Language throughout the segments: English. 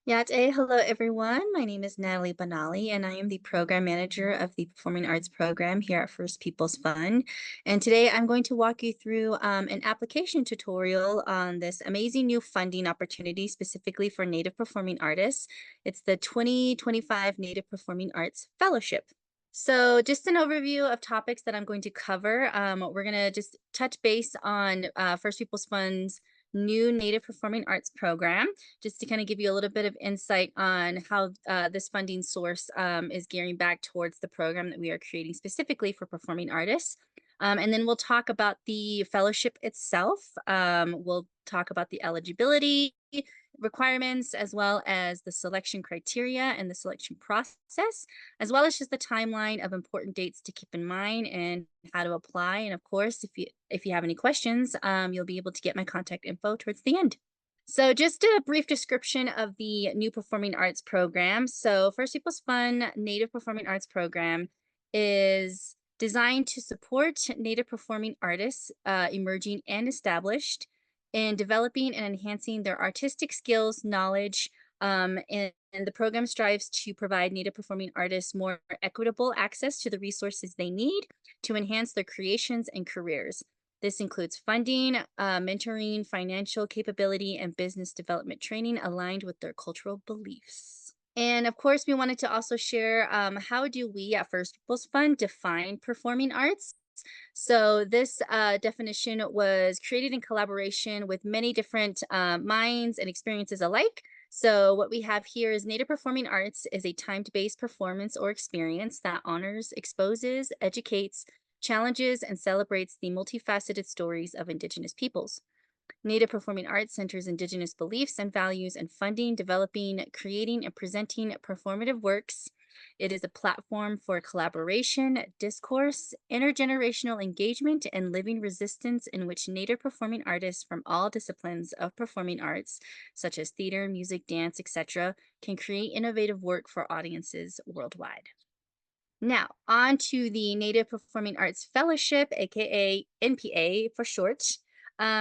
Hello everyone. My name is Natalie Banali, and I am the program manager of the Performing Arts program here at First People's Fund. And today I'm going to walk you through an application tutorial on this amazing new funding opportunity specifically for Native Performing Artists. It's the 2025 Native Performing Arts Fellowship. So just an overview of topics that I'm going to cover. We're going to just touch base on First People's Fund's new Native Performing Arts program, just to kind of give you a little bit of insight on how this funding source is gearing back towards the program that we are creating specifically for performing artists. And then we'll talk about the fellowship itself. We'll talk about the eligibility requirements, as well as the selection criteria and the selection process, as well as just the timeline of important dates to keep in mind and how to apply. And of course, if you have any questions, you'll be able to get my contact info towards the end. So just a brief description of the new performing arts program. So First People's Fund Native Performing Arts Program is designed to support Native performing artists, emerging and established, in developing and enhancing their artistic skills, knowledge, and the program strives to provide Native performing artists more equitable access to the resources they need to enhance their creations and careers. This includes funding, mentoring, financial capability, and business development training aligned with their cultural beliefs. And of course, we wanted to also share how do we at First People's Fund define performing arts. So this definition was created in collaboration with many different minds and experiences alike. So what we have here is Native Performing Arts is a time-based performance or experience that honors, exposes, educates, challenges, and celebrates the multifaceted stories of Indigenous peoples. Native Performing Arts centers Indigenous beliefs and values in funding, developing, creating, and presenting performative works. It is a platform for collaboration, discourse, intergenerational engagement, and living resistance in which Native performing artists from all disciplines of performing arts, such as theater, music, dance, etc., can create innovative work for audiences worldwide. Now, on to the Native Performing Arts Fellowship, aka NPA for short.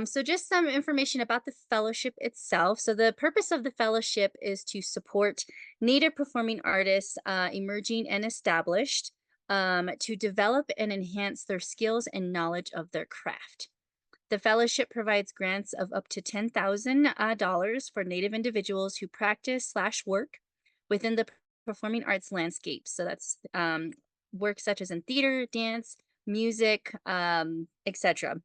So just some information about the fellowship itself. So the purpose of the fellowship is to support Native performing artists, emerging and established, to develop and enhance their skills and knowledge of their craft. The fellowship provides grants of up to $10,000 for Native individuals who practice/work within the performing arts landscape. So that's work such as in theater, dance, music, etc.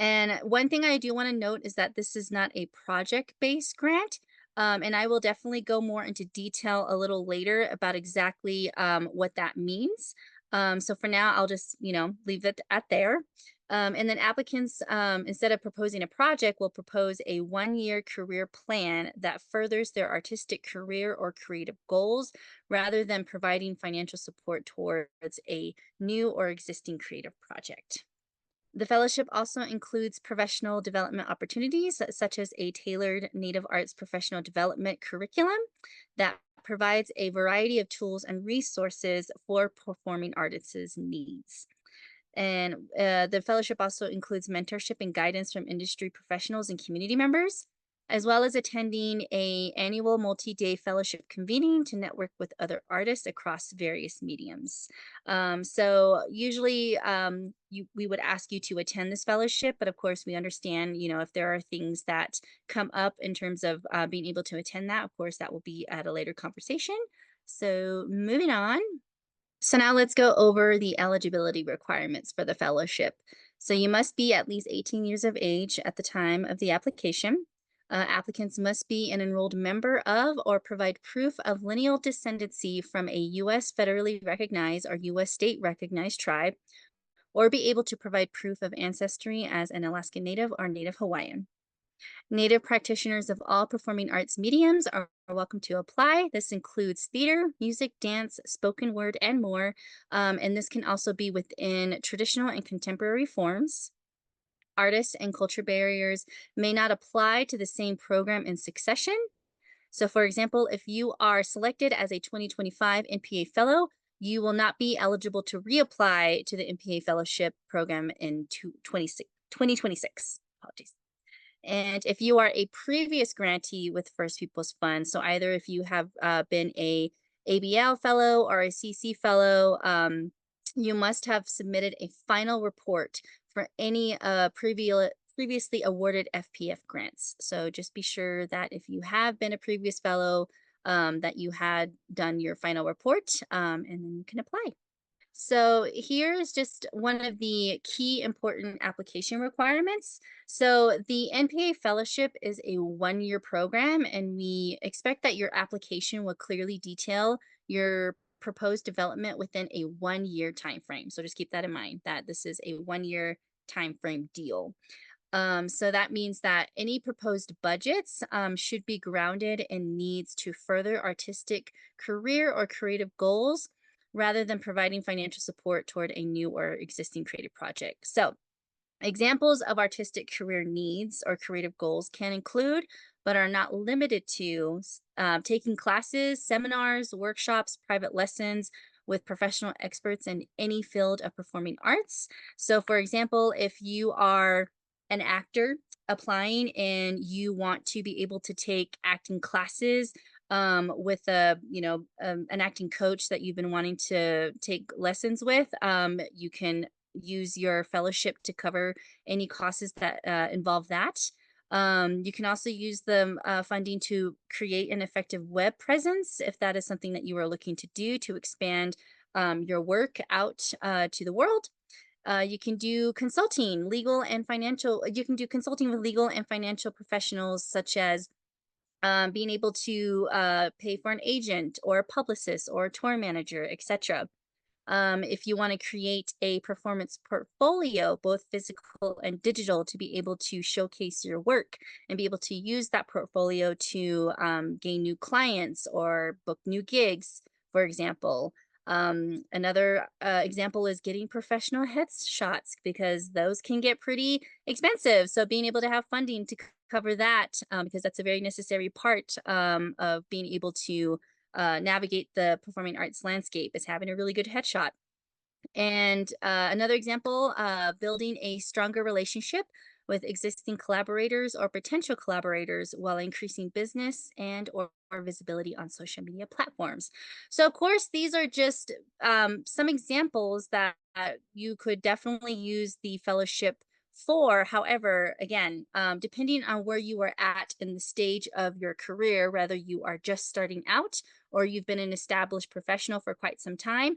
And one thing I do want to note is that this is not a project-based grant. And I will definitely go more into detail a little later about exactly what that means. So for now, I'll just, leave it at there. And then applicants, instead of proposing a project, will propose a 1-year career plan that furthers their artistic career or creative goals, rather than providing financial support towards a new or existing creative project. The fellowship also includes professional development opportunities, such as a tailored Native Arts professional development curriculum that provides a variety of tools and resources for performing artists' needs. And the fellowship also includes mentorship and guidance from industry professionals and community members, as well as attending a annual multi-day fellowship convening to network with other artists across various mediums. So usually we would ask you to attend this fellowship, but of course we understand, if there are things that come up in terms of being able to attend that, of course that will be at a later conversation. So moving on. So now let's go over the eligibility requirements for the fellowship. So you must be at least 18 years of age at the time of the application. Applicants must be an enrolled member of or provide proof of lineal descendancy from a U.S. federally recognized or U.S. state recognized tribe, or be able to provide proof of ancestry as an Alaska Native or Native Hawaiian. Native practitioners of all performing arts mediums are welcome to apply. This includes theater, music, dance, spoken word, and more. And this can also be within traditional and contemporary forms. Artists and culture barriers may not apply to the same program in succession. So for example, if you are selected as a 2025 NPA Fellow, you will not be eligible to reapply to the NPA Fellowship program in 2026. Apologies. And if you are a previous grantee with First People's Fund, so either if you have been a ABL fellow or a CC fellow, you must have submitted a final report for any previously awarded FPF grants. So just be sure that if you have been a previous fellow, that you had done your final report, and then you can apply. So here's just one of the key important application requirements. So the NPA fellowship is a 1-year program, and we expect that your application will clearly detail your proposed development within a 1-year time frame. So just keep that in mind that this is a 1-year time frame deal. So that means that any proposed budgets should be grounded in needs to further artistic career or creative goals rather than providing financial support toward a new or existing creative project. So examples of artistic career needs or creative goals can include, but are not limited to, taking classes, seminars, workshops, private lessons with professional experts in any field of performing arts. So, for example, if you are an actor applying and you want to be able to take acting classes with an acting coach that you've been wanting to take lessons with, you can use your fellowship to cover any costs that involve that. You can also use the funding to create an effective web presence if that is something that you are looking to do to expand your work out to the world. You can do consulting, legal and financial. You can do consulting with legal and financial professionals, such as being able to pay for an agent or a publicist or a tour manager, etc. If you want to create a performance portfolio, both physical and digital, to be able to showcase your work and be able to use that portfolio to gain new clients or book new gigs, for example. Another example is getting professional headshots because those can get pretty expensive. So being able to have funding to cover that, because that's a very necessary part of being able to navigate the performing arts landscape, is having a really good headshot. And another example, building a stronger relationship with existing collaborators or potential collaborators while increasing business and or visibility on social media platforms. So of course, these are just some examples that you could definitely use the fellowship for. However, again, depending on where you are at in the stage of your career, whether you are just starting out or you've been an established professional for quite some time,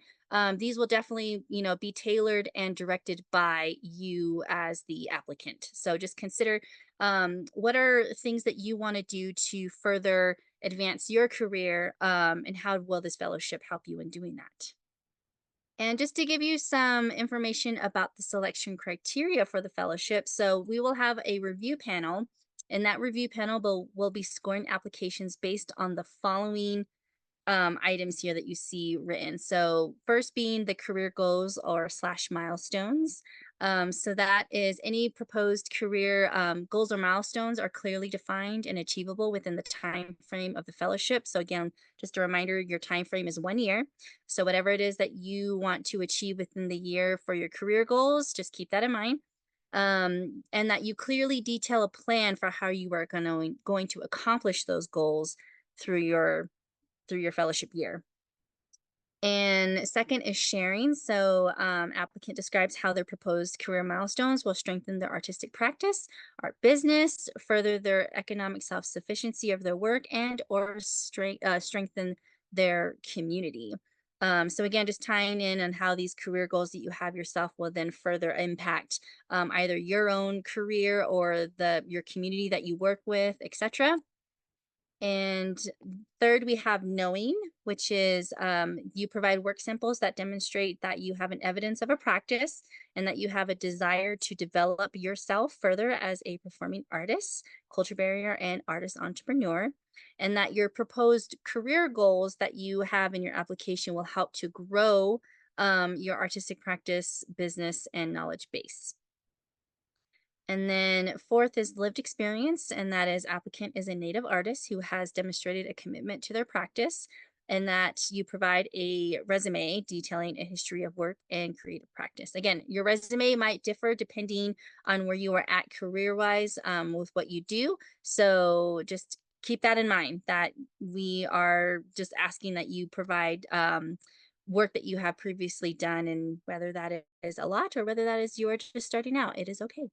these will definitely, be tailored and directed by you as the applicant. So just consider what are things that you want to do to further advance your career, and how will this fellowship help you in doing that? And just to give you some information about the selection criteria for the fellowship, so we will have a review panel, and that review panel will be scoring applications based on the following items here that you see written. So first being the career goals or slash milestones. So that is any proposed career goals or milestones are clearly defined and achievable within the time frame of the fellowship. So again, just a reminder, your time frame is 1 year. So whatever it is that you want to achieve within the year for your career goals, just keep that in mind. And that you clearly detail a plan for how you are going to accomplish those goals through your fellowship year. And second is sharing. So applicant describes how their proposed career milestones will strengthen their artistic practice, art business, further their economic self-sufficiency of their work, and or strengthen their community. So again, just tying in on how these career goals that you have yourself will then further impact either your own career or your community that you work with, etc. And third, we have knowing, which is you provide work samples that demonstrate that you have an evidence of a practice and that you have a desire to develop yourself further as a performing artist, culture barrier, and artist entrepreneur, and that your proposed career goals that you have in your application will help to grow your artistic practice, business, and knowledge base. And then fourth is lived experience, and that is applicant is a native artist who has demonstrated a commitment to their practice, and that you provide a resume detailing a history of work and creative practice. Again, your resume might differ depending on where you are at career-wise with what you do. So just keep that in mind that we are just asking that you provide work that you have previously done, and whether that is a lot or whether that is you are just starting out, it is okay.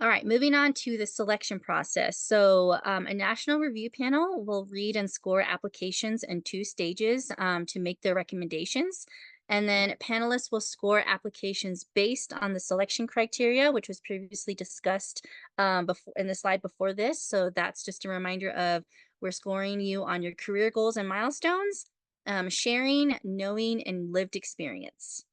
All right, moving on to the selection process. So, a national review panel will read and score applications in two stages to make their recommendations. And then panelists will score applications based on the selection criteria, which was previously discussed before in the slide before this. So, that's just a reminder of we're scoring you on your career goals and milestones, sharing, knowing, and lived experience.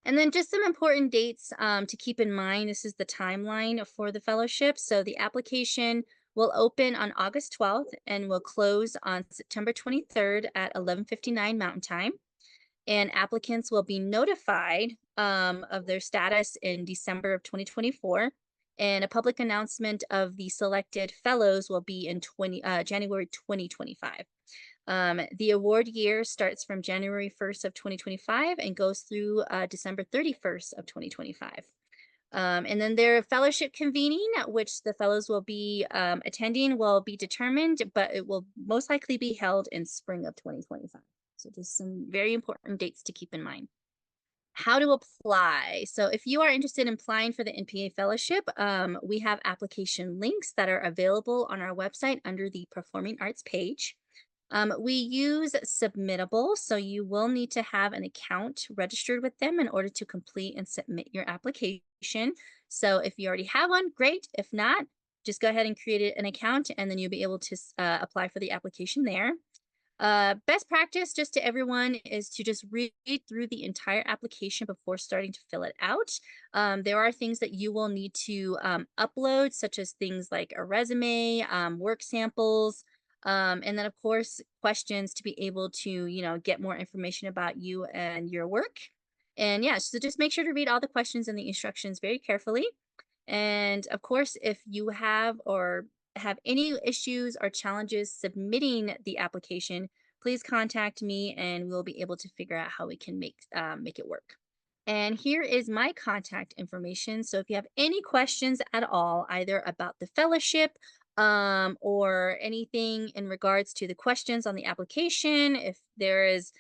And then just some important dates to keep in mind. This is the timeline for the fellowship. So the application will open on August 12th and will close on September 23rd at 11:59 Mountain Time. And applicants will be notified of their status in December of 2024. And a public announcement of the selected fellows will be in January 2025. The award year starts from January 1st of 2025 and goes through December 31st of 2025. And then their fellowship convening, which the fellows will be attending, will be determined, but it will most likely be held in spring of 2025. So just some very important dates to keep in mind. How to apply. So if you are interested in applying for the NPA fellowship, we have application links that are available on our website under the Performing Arts page. We use Submittable, so you will need to have an account registered with them in order to complete and submit your application. So if you already have one, great. If not, just go ahead and create an account, and then you'll be able to apply for the application there. Best practice just to everyone is to just read through the entire application before starting to fill it out. There are things that you will need to upload, such as things like a resume, work samples, and then of course questions to be able to, get more information about you and your work. And yeah, so just make sure to read all the questions and the instructions very carefully. And of course, if you have any issues or challenges submitting the application, please contact me and we'll be able to figure out how we can make it work. And here is my contact information. So if you have any questions at all, either about the fellowship or anything in regards to the questions on the application, if there is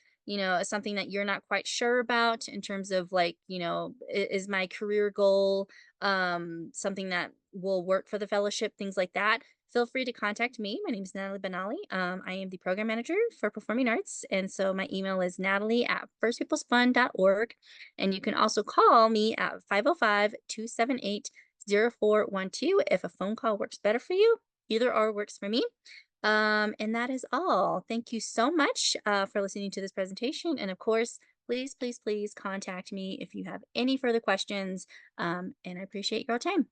something that you're not quite sure about in terms of like, is my career goal something that will work for the fellowship, things like that, feel free to contact me. My name is Natalie Benali. I am the program manager for performing arts. And so my email is natalie@firstpeoplesfund.org. And you can also call me at 505-278-0412 if a phone call works better for you. Either or works for me. And that is all. Thank you so much for listening to this presentation. And of course, please, please, please contact me if you have any further questions. And I appreciate your time.